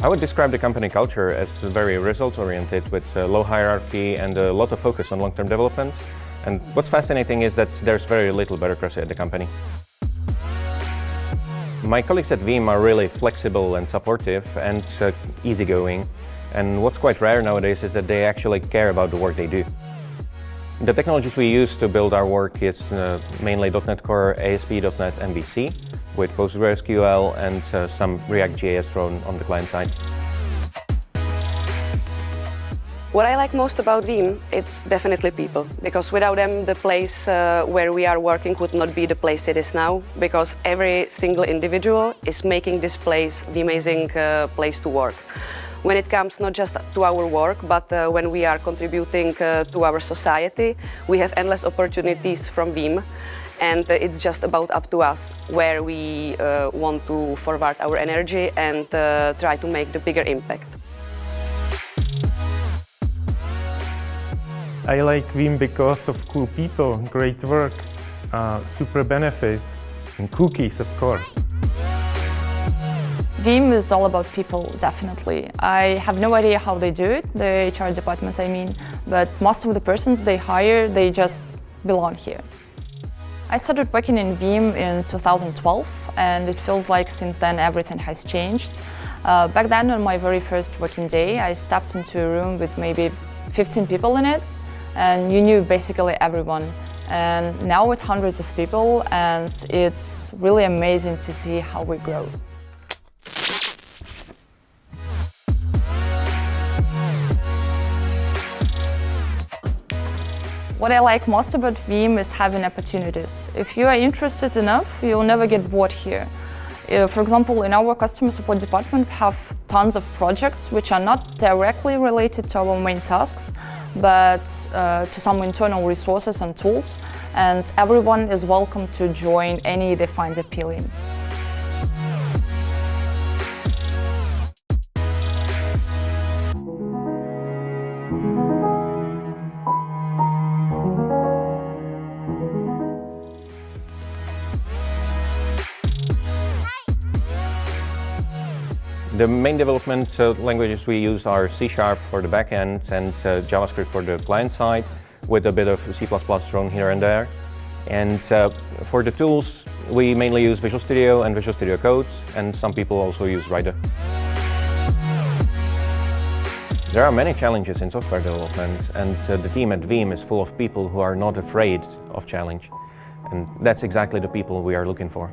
I would describe the company culture as very results-oriented with low hierarchy and a lot of focus on long-term development. And what's fascinating is that there's very little bureaucracy at the company. My colleagues at Veeam are really flexible and supportive and easygoing. And what's quite rare nowadays is that they actually care about the work they do. The technologies we use to build our work is mainly .NET Core, ASP.NET, MVC, with PostgreSQL and some React.js thrown on the client side. What I like most about Veeam, it's definitely people, because without them the place where we are working would not be the place it is now, because every single individual is making this place the amazing place to work. When it comes not just to our work, but when we are contributing to our society, we have endless opportunities from Veeam, and it's just about up to us where we want to forward our energy and try to make the bigger impact. I like Veeam because of cool people, great work, super benefits, and cookies, of course. Veeam is all about people, definitely. I have no idea how they do it, the HR department I mean, but most of the persons they hire, they just belong here. I started working in Veeam in 2012, and it feels like since then everything has changed. Back then, on my very first working day, I stepped into a room with maybe 15 people in it, and you knew basically everyone. And now with hundreds of people, and it's really amazing to see how we grow. What I like most about Veeam is having opportunities. If you are interested enough, you'll never get bored here. For example, in our customer support department, we have tons of projects which are not directly related to our main tasks, but to some internal resources and tools, and everyone is welcome to join any they find appealing. The main development languages we use are C# for the backend and JavaScript for the client side, with a bit of C++ thrown here and there. And for the tools, we mainly use Visual Studio and Visual Studio Code, and some people also use Rider. There are many challenges in software development, and the team at Veeam is full of people who are not afraid of challenge. And that's exactly the people we are looking for.